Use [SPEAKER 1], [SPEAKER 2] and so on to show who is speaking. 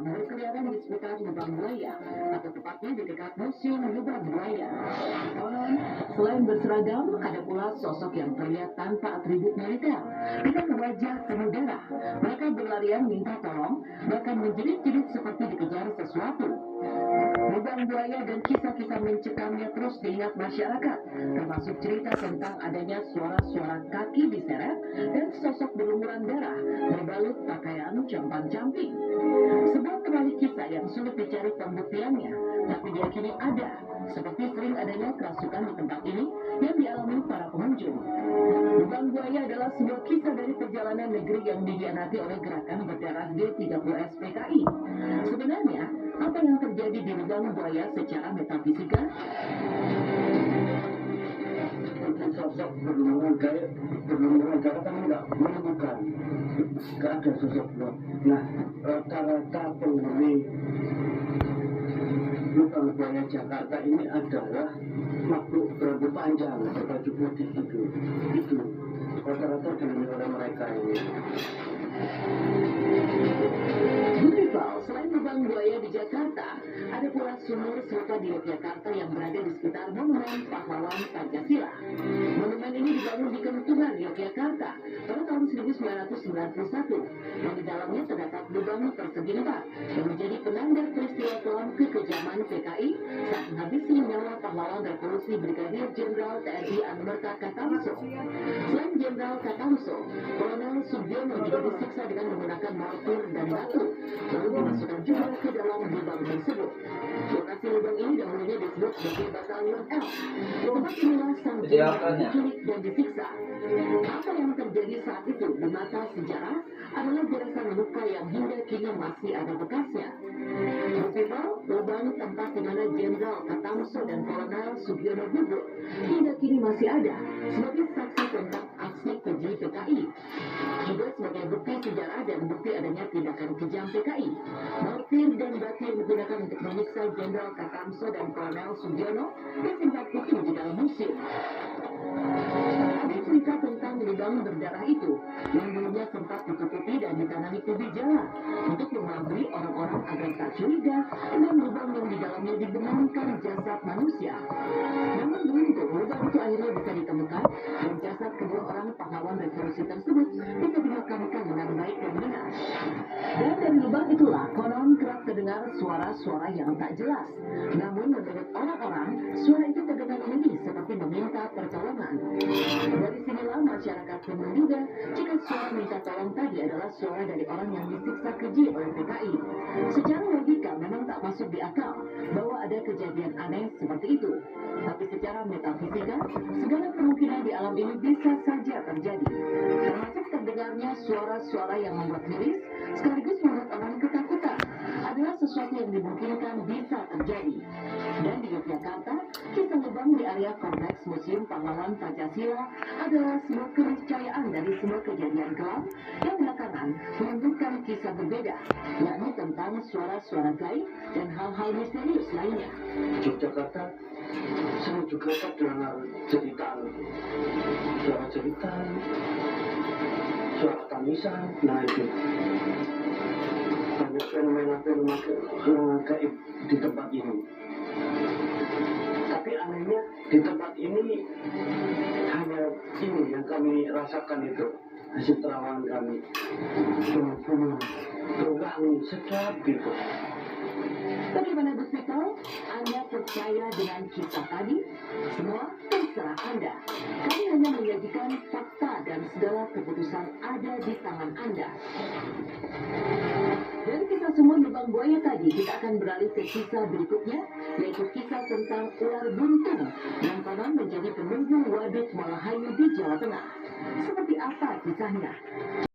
[SPEAKER 1] berkeliaran di sekitar lubang buaya, atau tepatnya di dekat Museum Lubang Buaya. Konon, selain berseragam, ada pula sosok yang terlihat tanpa atribut militer, dengan wajah penuh darah. Mereka berlarian minta tolong, bahkan menjerit-jerit seperti dikejar sesuatu. Lubang buaya dan kisah-kisah mencekamnya terus diingat masyarakat, termasuk cerita tentang adanya suara-suara kaki diseret dan sosok berlumuran darah berbalut pakaian compang-camping. Sebuah kembali kisah yang sulit dicari pembuktiannya, tapi diyakini ada, seperti sering adanya kerasukan di tempat ini yang dialami para pengunjung. Lubang buaya adalah sebuah kisah dari perjalanan negeri yang dihianati oleh gerakan berdarah G30S PKI. Sebenarnya, apa yang terjadi di lubang buaya secara metafisika?
[SPEAKER 2] Sosok berlumuran gaya kan nggak menemukan, nggak ada sosok buat. Nah, rata-rata penghuni lubang buaya Jakarta ini adalah makhluk berambut panjang, berbaju putih itu rata-rata dihuni oleh mereka ini.
[SPEAKER 1] Beautiful, selain lubang buaya di Jakarta, ada pula sumur serupa di Yogyakarta yang berada di sekitar Monumen Pahlawan Pancasila. Monumen ini dibangun di Kentungan, Yogyakarta pada tahun 1991, dan di dalamnya terdapat lubang persegi 4 yang menjadi penanda peristiwa kelam kekejaman PKI saat menghabisi nyawa pahlawan revolusi Brigadir Jenderal TNI Anumerta Katamso. Selain Jenderal Katamso, Kolonel Sugiono juga disiksa dengan menggunakan mortir dan batu, lalu dimasukkan juga ke dalam lubang tersebut. Lokasi lubang ini dahulunya disebut sebagai Batalion F. Di tempat inilah sang jenderal diculik dan disiksa. Apa yang terjadi saat itu di mata sejarah adalah goresan luka yang hingga kini masih ada bekasnya. Festival lubang tempat di mana Jenderal Katamso dan Kolonel Sugiono gugur hingga kini masih ada sebagai saksi tentang aksi keji PKI. Juga sebagai bukti sejarah dan bukti adanya tindakan kejam PKI. Mortir dan batu yang digunakan untuk menyiksa Jenderal Katamso dan Kolonel Sugiono disimpan utuh di dalam museum. Ada cerita tentang lubang berdarah itu yang dulunya sempat ditutupi dan ditanami kubik jalan untuk mengelabui orang-orang agar tak curiga dengan lubang yang di dalamnya dibenamkan jasad manusia. Namun beruntung lubang itu akhirnya bisa ditemukan dan jasad kedua orang pahlawan revolusi tersebut bisa dimakamkan dengan baik dan benar. Dan dari lubang itulah konon kerap terdengar suara-suara yang tak jelas. Namun menurut orang-orang, suara itu terdengar menangis seperti meminta pertolongan. Dari sinilah masyarakat pun menduga jika suara minta tolong tadi adalah suara dari orang yang disiksa keji oleh PKI. Secara logika memang tak masuk di akal bahwa ada kejadian aneh seperti itu. Tapi secara metafisika, segala kemungkinan di alam ini bisa saja terjadi. Termasuk terdengarnya suara-suara yang membuat miris, sekaligus membuat orang ketakutan, adalah sesuatu yang dimungkinkan bisa terjadi. Dan di Yogyakarta, kisah lubang di area kompleks Museum Pahlawan Pancasila adalah sebuah keniscayaan dari sebuah kejadian kelam yang belakangan menunjukkan kisah berbeda, yakni tentang suara-suara gaib dan hal-hal misterius lainnya.
[SPEAKER 2] Yogyakarta saya juga dengar cerita, suara tangisan, nah itu banyak fenomena-fenomena gaib di tempat ini. Tapi anehnya di tempat ini hanya ini yang kami rasakan itu hasil terawangan kami, berwangi sedap gitu.
[SPEAKER 1] Bagaimana Bu Vito? Anda percaya dengan kisah tadi? Semua terserah Anda. Kami hanya menyajikan fakta dan segala keputusan ada di tangan Anda. Dari kisah sumur lubang buaya tadi, kita akan beralih ke kisah berikutnya, yaitu kisah tentang ular buntung yang konon menjadi penunggu waduk Malahayu di Jawa Tengah. Seperti apa kisahnya?